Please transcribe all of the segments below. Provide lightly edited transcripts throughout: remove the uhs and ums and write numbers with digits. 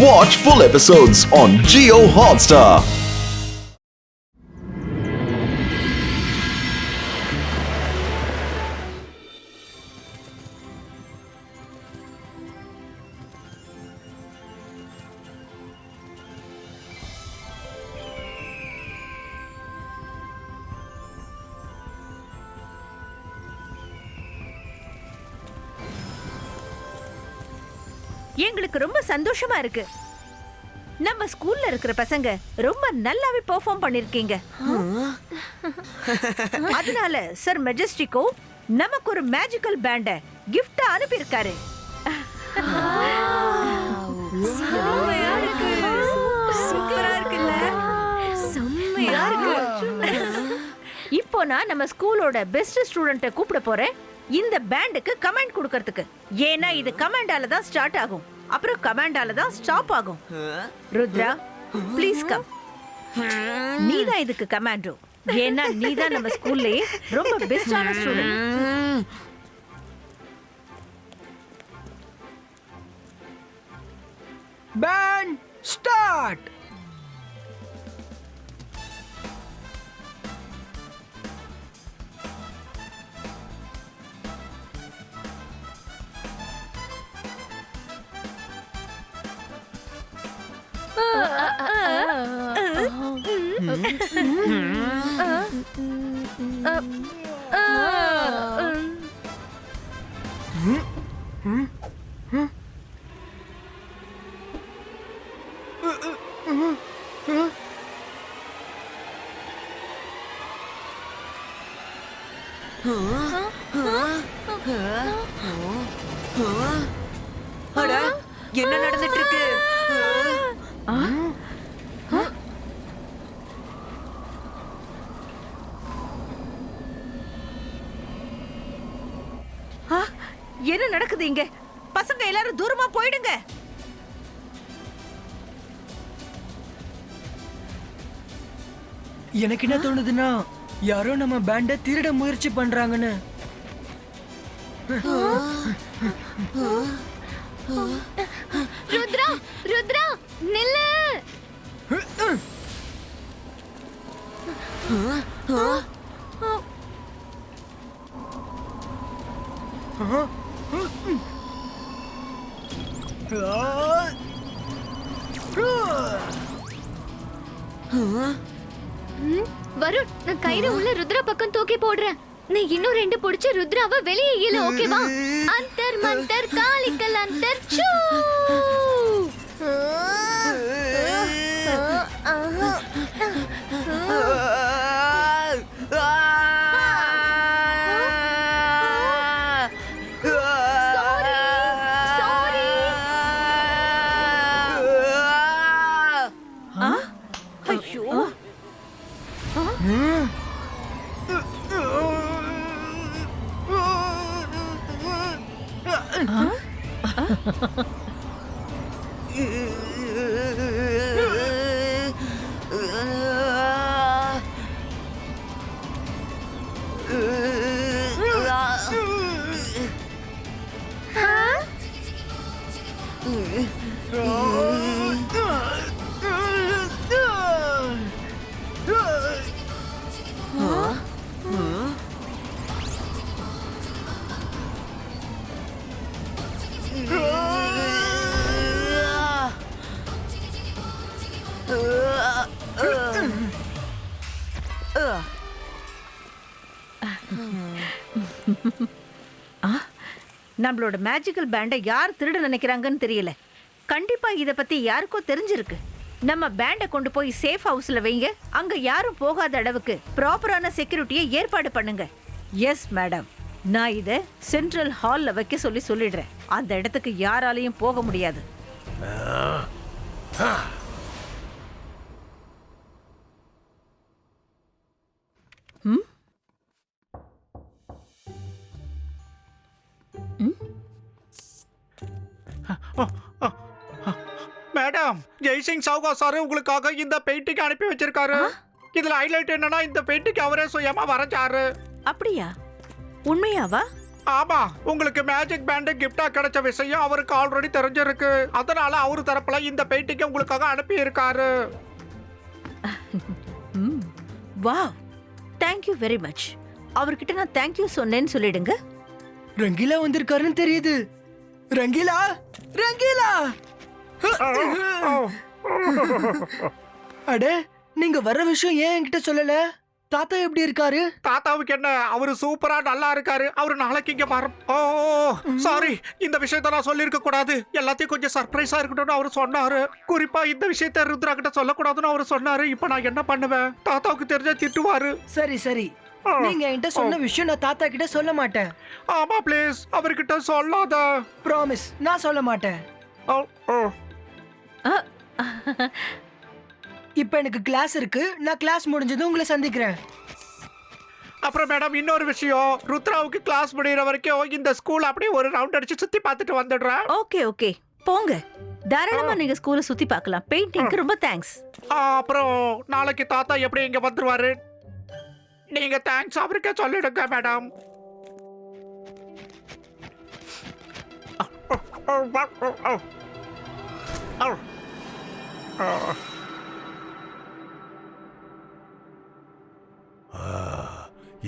Watch full episodes on Jio Hotstar. எங்களுக்கு ரொம்ப சந்தோஷமா இருக்கு. நம்ம ஸ்கூல்ல இருக்கிற பசங்க ரொம்ப நல்லாவே பெர்ஃபார்ம் பண்ணிருக்கீங்க. அதனால சார் மெஜஸ்டிகோ நமக்கு ஒரு மேஜிக்கல் பேண்ட கிஃப்டா அனுப்பி இருக்காரு. இப்போ நான் நம்ம ஸ்கூலோட பெஸ்ட் ஸ்டூடெண்ட்டை கூப்பிட போறேன் இந்த பேண்டுக்கு கமெண்ட் கொடுக்கிறதுக்கு. ஏன்னா இது கமெண்டால தான் ஸ்டார்ட் ஆகும், அப்புறம் கமெண்டால தான் ஸ்டாப் ஆகும். Rudra please come. நீதான் இதுக்கு கமாண்டோ. ஏன்னா நீதான் நம்ம ஸ்கூல்லயே ரொம்ப பெஸ்டான ஸ்டூடெண்ட். Pant start. என்ன நடந்துட்டு இருக்கு? என்ன நடக்குது இங்க? பசங்க எல்லாரும் தூரமா போயிடுங்க. எனக்கு என்ன தோணுதுன்னா யாரோ நம்ம பேண்ட திருட முயற்சி பண்றாங்கன்னு. ருத்ரா ருத்ரா நில்லு. வருண், நான் கயிறு உள்ள ருத்ரா பக்கம் தூக்கி போடுறேன். நீ இன்னும் 2 புடிச்சு ருத்ராவை வெளியே இழு, ஓகேவா? அந்தர் மந்தர் காளிக்கல் அந்தர் சூ. நம்மளோட மேஜிக்கல் பேண்டை யார் திருட நினைக்கிறாங்கன்னு தெரியல. கண்டிப்பா இத பத்தி யாருக்கோ தெரிஞ்சிருக்கு. நம்ம பேண்டை கொண்டு போய் சேஃப் ஹவுஸ்ல வைங்க. அங்க யாரும் போகாத அளவுக்கு ப்ராப்பரான செக்யூரிட்டியை ஏற்பாடு பண்ணுங்க. எஸ் மேடம், நான் இத சென்ட்ரல் ஹால்ல வைக்க சொல்லிடுறேன். அந்த இடத்துக்கு யாராலையும் போக முடியாது. மேடம், ஜெய்சிங் சவுகா சார் உங்களுக்காக இந்த பெயிண்டிங் அனுப்பி வச்சிருக்காரு. இதுல ஹைலைட் என்னன்னா இந்த பெயிண்டிங் அவரே சுயமா வரைஞ்சாரு. அப்படியா? உண்மையாவா? ஆமா, உங்களுக்கு மேஜிக் பேண்ட் கிஃப்டா கிடைச்ச விஷயம் அவருக்கு ஆல்ரெடி தெரிஞ்சிருக்கு. அதனால அவரு தரப்புல இந்த பெயிண்டிங் உங்களுக்காக அனுப்பி இருக்காரு. Wow, thank you very much. அவர்கிட்ட நான் தேங்க் யூ சொன்னேன்னு சொல்லிடுங்க. ரங்கீலா வந்திருக்காருன்னு தெரியுது. ரங்கீலா, ரங்கீலா! அட, நீங்க வர்ற விஷயம் ஏன் என்கிட்ட சொல்லல? தாத்தா எப்படி இருக்காரு? தாத்தாவுக்கு என்ன, அவரு சூப்பரா நல்லா இருக்காரு. அவரு நாளைக்கு இங்க வர. ஓ சாரி, இந்த விஷயத்த நான் சொல்லிருக்க கூடாது. எல்லாத்தையும் கொஞ்சம் சர்ப்ரைஸா இருக்கட்டும்னு அவரு சொன்னாரு. குறிப்பா இந்த விஷயத்த ருத்ரா கிட்ட சொல்லக்கூடாதுன்னு அவரு சொன்னாரு. இப்ப நான் என்ன பண்ணுவேன்? தாத்தாவுக்கு தெரிஞ்சா திட்டுவாரு. சரி சரி, நீங்க என்கிட்ட சொன்ன விஷயம் நான் தாத்தா கிட்ட சொல்ல மாட்டேன். ஆமா ப்ளீஸ், அவர்கிட்ட சொல்லாத. ப்ராமிஸ், நான் சொல்ல மாட்டேன். இப்ப எனக்கு கிளாஸ் இருக்கு. நான் கிளாஸ் முடிஞ்சதும் உங்களை சந்திக்கிறேன். அப்புறம் மேடம், இன்னொரு விஷயம், ருத்ராவுக்கு கிளாஸ் முடிகிற வரைக்கும் இந்த ஸ்கூல் அப்படியே ஒரு ரவுண்ட் அடிச்சு சுத்தி பார்த்துட்டு வந்துடுறேன். ஓகே ஓகே, போங்க. தாராளமா நீங்க ஸ்கூலை சுத்தி பார்க்கலாம். பெயிண்டிங்க்கு ரொம்ப தேங்க்ஸ். அப்புறம் நாளைக்கு தாத்தா எப்படி இங்க வந்துருவாரு? நீங்க தேங்க்ஸ் அவருக்கே சொல்லிடுங்க மேடம்.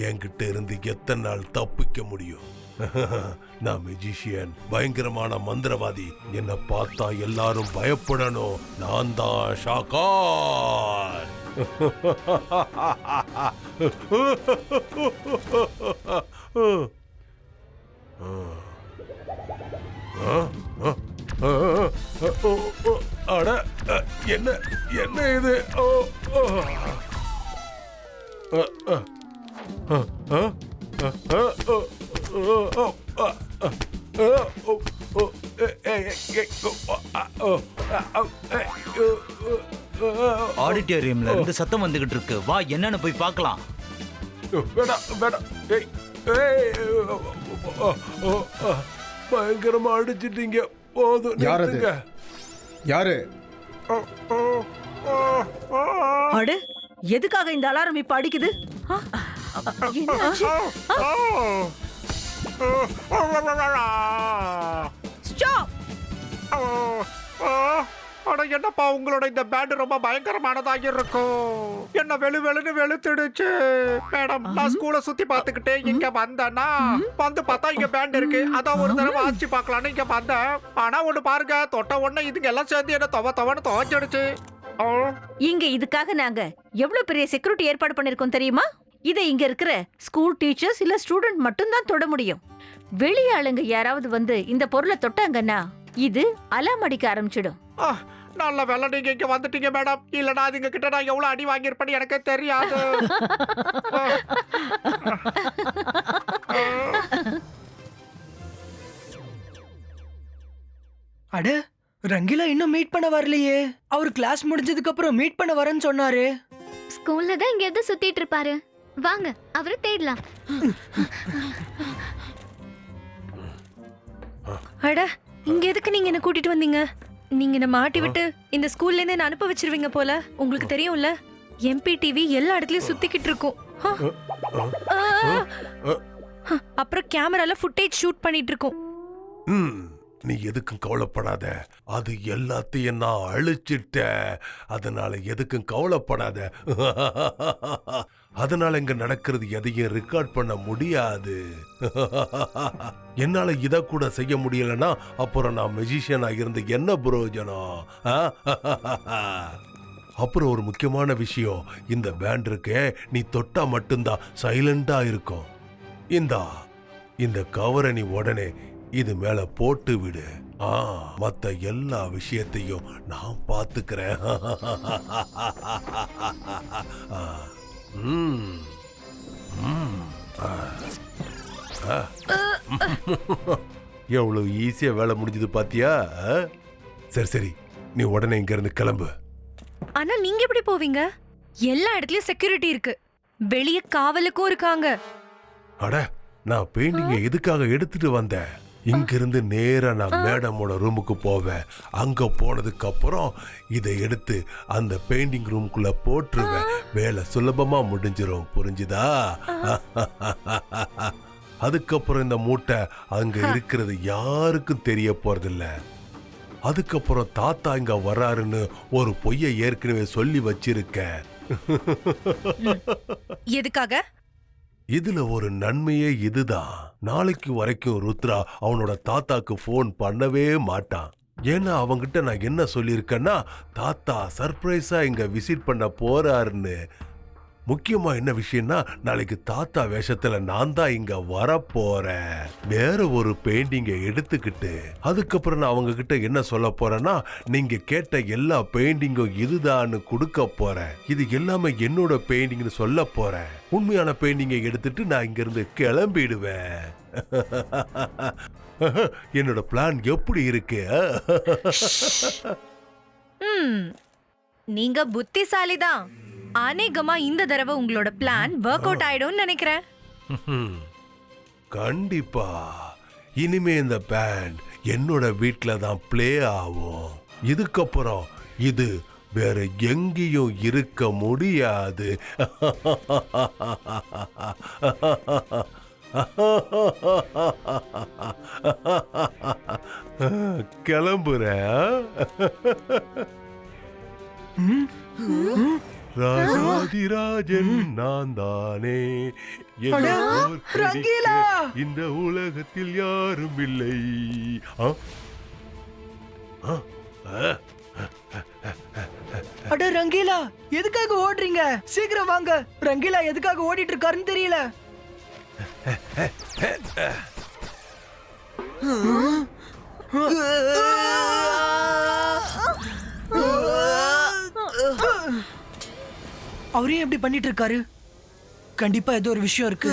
என்கிட்ட இருந்து எத்தனை நாள் தப்பிக்க முடியும்? நான் மெஜிஷியன், பயங்கரமான மந்திரவாதி. என்னை பார்த்தா எல்லாரும் பயப்படணும். நான் தான் ஷாக்கார். அட, என்ன என்ன இது? ஆடிட்டோரியம்ல இருந்து சத்தம் வந்துகிட்டு இருக்கு. வா, என்னன்னு போய் பார்க்கலாம். பயங்கரமா அடிச்சிட்டீங்க. போதும். யாரு? அட, எதுக்காக இந்த அலாரம் இப்ப அடிக்குது? என்னாச்சு? ஸ்டாப்! அட என்னப்பா, உங்களோட இந்த பேண்ட் ரொம்ப பயங்கரமானதாக இருக்கும். என்ன வெளுன்னு வெளுத்துடுச்சு. மேடம், நான் ஸ்கூலை சுத்தி பார்த்துக்கிட்டே இங்க வந்தேன்னா வந்து பார்த்தா இங்க பேண்ட் இருக்கு. அதான் ஒரு தடவை ஆச்சு பார்க்கலான்னு இங்க வந்தேன். ஆனா ஒண்ணு பாருங்க, தொட்ட உடனே இதுங்க எல்லாம் சேர்ந்து என்ன தவன்னு துவைச்சிடுச்சு. இங்க இதுக்காக நாங்க எவ்வளவு பெரிய செக்யூரிட்டி ஏற்பாடு பண்ணிருக்கோம் தெரியுமா? இதை இங்க இருக்கிற ஸ்கூல் டீச்சர்ஸ் இல்ல ஸ்டூடெண்ட் மட்டும் தான் தொட முடியும். வெளிய ஆளுங்க யாராவது வந்து இந்த பொருளை தொட்டாங்கன்னா இது அலாம் அடிக்க ஆரம்பிச்சிடும். நல்ல வேலை நீங்க இங்க வந்துட்டீங்க மேடம். இல்லனா அதுங்க கிட்ட நான் எவ்வளவு அடி வாங்கியிருப்பேன்னு எனக்கு தெரியாது. அட, ரங்கீலா இன்னும் மீட் பண்ண வரலையே. அவர் கிளாஸ் முடிஞ்சதுக்கு அப்புறம் மீட் பண்ண வரேன்னு சொன்னாரு. ஸ்கூல்ல தான் எங்கேயாவது சுத்திட்டு இருப்பாரு. வாங்க, அவரை தேடலாம். அட, இங்க எதுக்கு நீங்க என்ன கூட்டிட்டு வந்தீங்க? நீங்க என்ன மாட்டி விட்டு இந்த ஸ்கூல்ல இருந்து என்ன அனுப்ப வச்சிருவீங்க போல. உங்களுக்கு தெரியும்ல, எம்பி டிவி எல்லா இடத்துலயும் சுத்திக்கிட்டு இருக்கும். அப்புறம் கேமரால ஃபுட்டேஜ் ஷூட் பண்ணிட்டு இருக்கோம். நீ எதுக்கும் கவலைப்படாத. அது எல்லாத்தையும் நான் அழிச்சிட்டேன். அதனால எதுக்கும் கவலைப்படாத. அதனால இங்க நடக்கிறது எதையும் ரெக்கார்ட் பண்ண முடியாது. என்னால இத கூட செய்ய முடியலன்னா அப்புறம் நான் மெஜிஷியனா இருந்து என்ன பிரயோஜனம்? அப்புறம் ஒரு முக்கியமான விஷயம், இந்த பேண்ட் இருக்கே, நீ தொட்டா மட்டும்தான் சைலண்டா இருக்கும். இந்த கவரை நீ உடனே இது மேல போட்டு விடு. மத்த எல்லா விஷயத்தையும் நான் பாத்துக்கிறேன். எவ்வளவு ஈஸியா வேலை முடிஞ்சது பாத்தியா? சரி சரி, நீ உடனே இங்க இருந்து கிளம்பு. ஆனா நீங்க எப்படி போவீங்க? எல்லா இடத்துலயும் செக்யூரிட்டி இருக்கு. வெளிய காவலுக்கும் இருக்காங்க. அட, நான் பெயிண்டிங்க எதுக்காக எடுத்துட்டு வந்தேன்? இங்கிருந்து நேரா நான் மேடமோட ரூமுக்கு போவேன். அங்க போனதுக்கு அப்புறம் இதை எடுத்து அந்த பெயிண்டிங் ரூம்குள்ள போட்டுருவேன். வேலை சுலபமா முடிஞ்சிரும். புரிஞ்சுதா? அதுக்கப்புறம் இந்த மூட்டை அங்க இருக்கிறது யாருக்கும் தெரிய போறதில்ல. அதுக்கப்புறம் தாத்தா இங்க வர்றாருன்னு ஒரு பொய்யை ஏற்கனவே சொல்லி வச்சிருக்க. எதுக்காக? இதுல ஒரு நன்மையே இதுதான். நாளைக்கு வரைக்கும் ருத்ரா அவனோட தாத்தாக்கு போன் பண்ணவே மாட்டான். ஏன்னா அவங்கிட்ட நான் என்ன சொல்லியிருக்கேன்னா, தாத்தா சர்ப்ரைஸா இங்க விசிட் பண்ண போறாருன்னு. முக்கியமா என்ன விஷயம்னா, நாளைக்கு தாத்தா வேஷத்துல நான் தான் இங்க வரப்போறேன். வேற ஒரு பெயிண்டிங்கை எடுத்துக்கிட்டு அதுக்கப்புறம் நான் அவங்க கிட்ட என்ன சொல்ல போறேன்னா, நீங்க கேட்ட எல்லா பெயிண்டிங்கும் இதுதான்னு கொடுக்க போறேன். இது எல்லாமே என்னோட பெயிண்டிங்னு சொல்ல போறேன். உண்மையான பெயிண்டிங்கை எடுத்துட்டு நான் இங்க இருந்து கிளம்பிடுவேன். என்னோட பிளான் எப்படி இருக்கு? நீங்க புத்திசாலிதான். அநேகமா இந்த தடவை உங்களோட பிளான் ஒர்க் அவுட் ஆயிடும்னு நினைக்கிறேன். கண்டிப்பா. இனிமே இந்த பேண்ட் என்னோட வீட்ல தான் பிளே ஆகும். இதுக்கப்புறம் இது வேற எங்கேயும் இருக்க முடியாது. கிளம்புறேன். ராஜாதிராஜன் நான் தானே. ரங்கீலா! இந்த உலகத்தில் யாரும் இல்லை. அட ரங்கீலா, எதுக்காக ஓடுறீங்க? சீக்கிரம் வாங்க. ரங்கீலா எதுக்காக ஓடிட்டு இருக்காருன்னு தெரியல. அவரையும் எப்படி பண்ணிட்டு இருக்காரு? கண்டிப்பா ஏதோ ஒரு விஷயம் இருக்கு.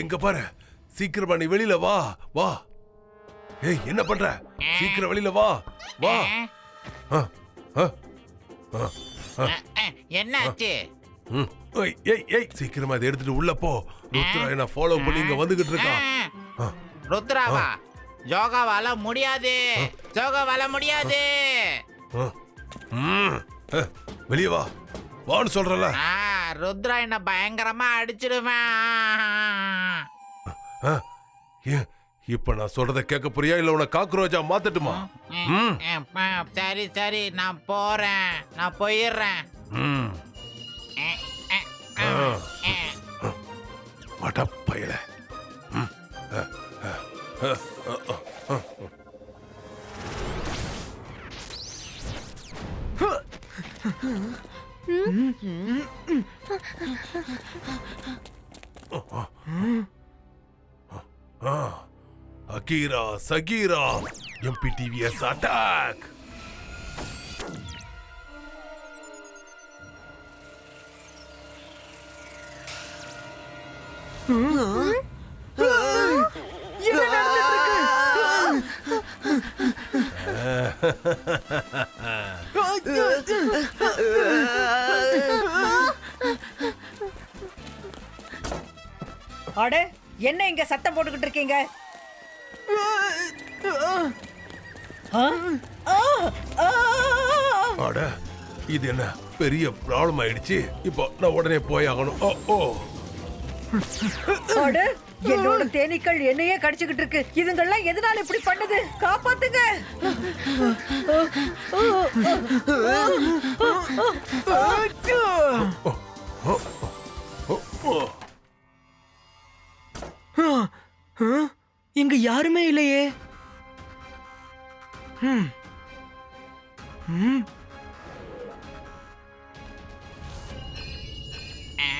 இங்க பாரு, சீக்கிரமா நீ வெளியில வா வா. ஏய், என்ன பண்ற? சீக்கிரம் வெளியில வா வா. என்னாச்சு? சீக்கிரமா இதை எடுத்துட்டு உள்ள போ. ருத்ரா என்ன ஃபாலோ பண்ணி இங்க வந்துகிட்டு இருக்கான். ருத்ராவா? யோகாவால முடியாது, யோகாவால முடியாது. வெளியே வா வான்னு சொல்றல. ருத்ரா என்ன பயங்கரமா அடிச்சிடுவேன். இப்ப நான் சொல்றத கேட்க போறியா இல்ல உன காக்ரோஜா மாத்தட்டுமா? சரி சரி, நான் போறேன், நான் போயிடுறேன். மடப்பயல. அகீரா சகீரா எம்பிடிவிஎஸ் அட்டாக். அட, என்ன இங்க சத்தம் போட்டுக்கிட்டு இருக்கீங்க? அட, இது என்ன பெரிய ப்ராப்ளம் ஆயிடுச்சு. இப்போ நான் உடனே போய் ஆகணும். ஓ அட, என்னோட தேனீக்கள் என்னையே கடிச்சுக்கிட்டு இருக்கு. இதுங்கெல்லாம் எதனால இப்படி பண்ணுது? காப்பாத்துங்க. இங்க யாருமே இல்லையே.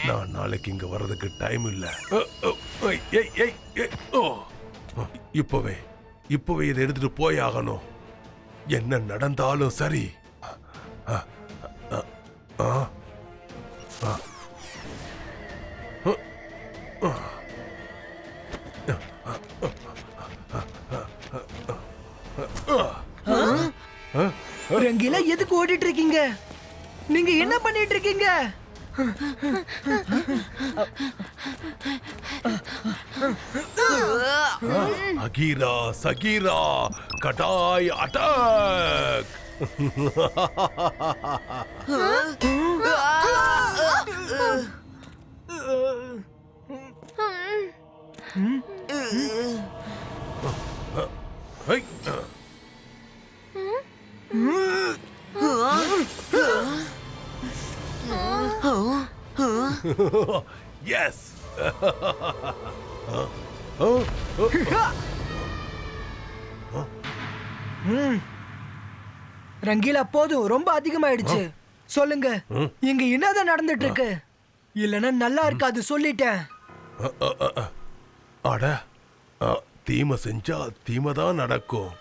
நான் நாளைக்கு இங்க வர்றதுக்கு டைம் இல்ல. இப்பவே இதை எடுத்துட்டு போய் ஆகணும். என்ன நடந்தாலும் சரி. ரங்கீலா, எதுக்கு ஓடிட்டு இருக்கீங்க? நீங்க என்ன பண்ணிட்டு இருக்கீங்க? அகீரா சகீரா கடாய் அட்டாக். ஹை. Yes. ரங்கீலா போதும், ரொம்ப அதிகமாயிடுச்சு. சொல்லுங்க, இங்க என்னதான் நடந்துட்டு இருக்கு? இல்லனா நல்லா இருக்காது, சொல்லிட்டேன். அட, தீமை செஞ்சா தீமை தான் நடக்கும்.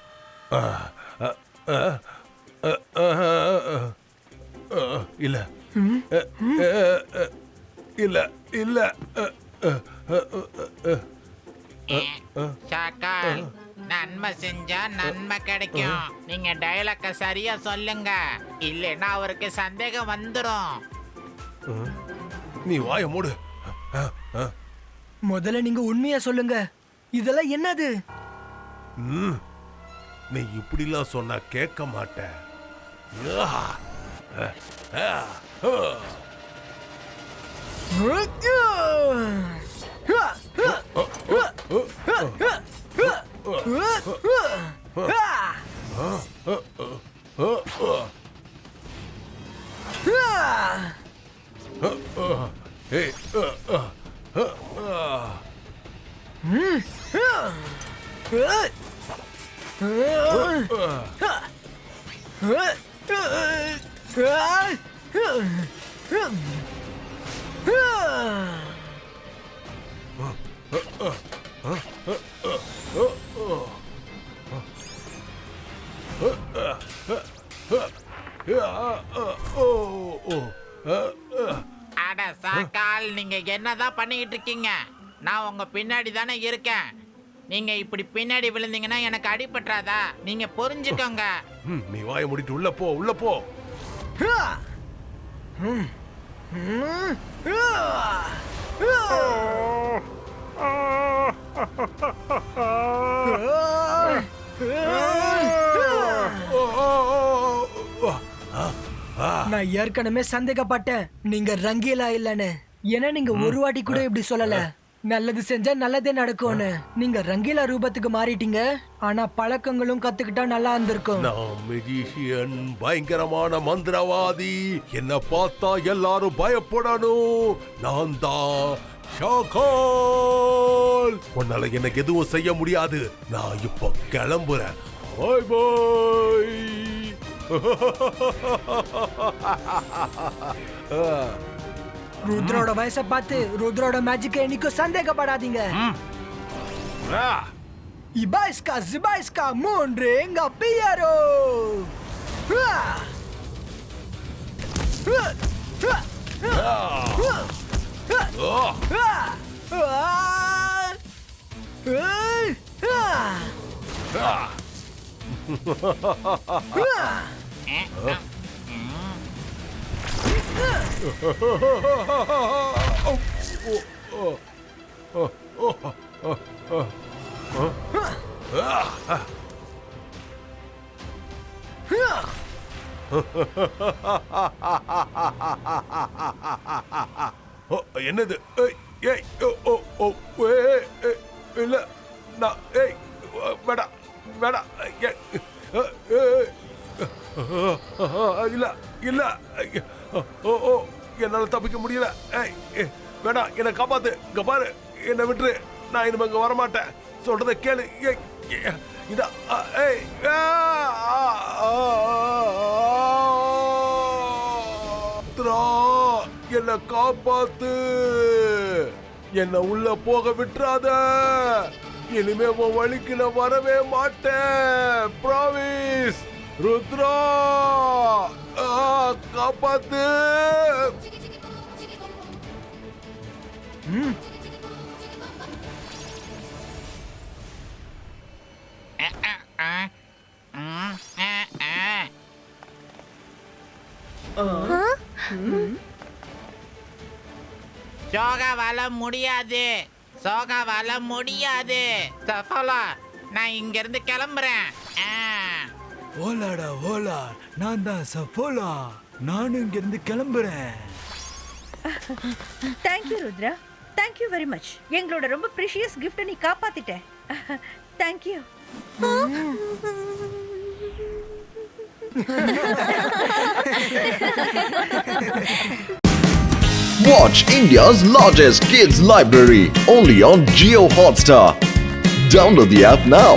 இல்ல இல்ல இல்ல. சாக்கால், நன்மை செஞ்சா நன்மை கிடைக்கும். நீங்க டயலாக்க சரியா சொல்லுங்க, இல்லைன்னா அவருக்கு சந்தேகம் வந்துடும். நீ வாய மூடு. முதல்ல நீங்க உண்மையா சொல்லுங்க, இதெல்லாம் என்னது? நீ இப்படிலாம் சொன்னா கேட்க மாட்டேன். அட சாக்கால், நீங்க என்னதான் பண்ணிக்கிட்டு இருக்கீங்க? நான் உங்க பின்னாடி தானே இருக்கேன். நீங்க இப்படி பின்னாடி விழுந்தீங்கன்னா எனக்கு அடிபட்டுறாதா? நீங்க புரிஞ்சுக்கோங்க. நீ வாய மூடிட்டு உள்ள போ, உள்ள போ. நான் ஏற்கனவே சந்தேகப்பட்டேன் நீங்க ரங்கீலா இல்லன்னு. ஏன்னா நீங்க ஒரு வாட்டி கூட இப்படி சொல்லல, நல்லது செஞ்சா நல்லதே நடக்கும்னு. நீங்க ரங்கீலா ரூபத்துக்கு மாறிட்டீங்க, ஆனா பழக்கங்களும் கத்துக்கிட்டா நல்லா இருந்திருக்கும். நான் மெஜிஷியன், பயங்கரமான மந்திரவாதி. என்ன பார்த்தா எல்லாரும் பயப்படணும். நான் தான் ஷாக்கால். உன்னால எனக்கு எதுவும் செய்ய முடியாது. நான் இப்போ கிளம்புறேன். பாய் பாய். ருத்ரோட வயசை பார்த்து ருத்ரோட மேஜிக்கை என்னைக்கும் சந்தேகப்படாதீங்க. இபாய்ஸ்கா ஜிபாய்ஸ்கா மூன்று எங்க பியரோ. என்னது? இல்ல நான் வேடா வேடா. இல்ல இல்ல, என்னால தப்பிக்க முடியல. வேடா, என்னை காப்பாத்து. இங்க பாரு, என்னை விட்டுரு. நான் இனிமே இங்க வரமாட்டேன். சொல்றத கேளு. என்ன காப்பாத்து. என்ன உள்ள போக விட்டுறாத. இனிமே உன் வழிக்கு நான் வரவே மாட்டேன். ப்ராமிஸ். ருத்ரா, காப்பாத்து. யோகாவால முடியாது. சோகாவால முடியாது. சஃபலா, நான் இங்க இருந்து கிளம்புறேன். ஓலாடா ஓலா, நான் தான் சஃபோலா. நானும் இங்க இருந்து கிளம்புறேன். Thank you Rudra, thank you very much. எங்களோட ரொம்ப ப்ரிஷியஸ் கிஃப்ட்டை நீ காப்பாத்திட்ட. Thank you. Watch India's largest kids library only on Jio Hotstar. Download the app now.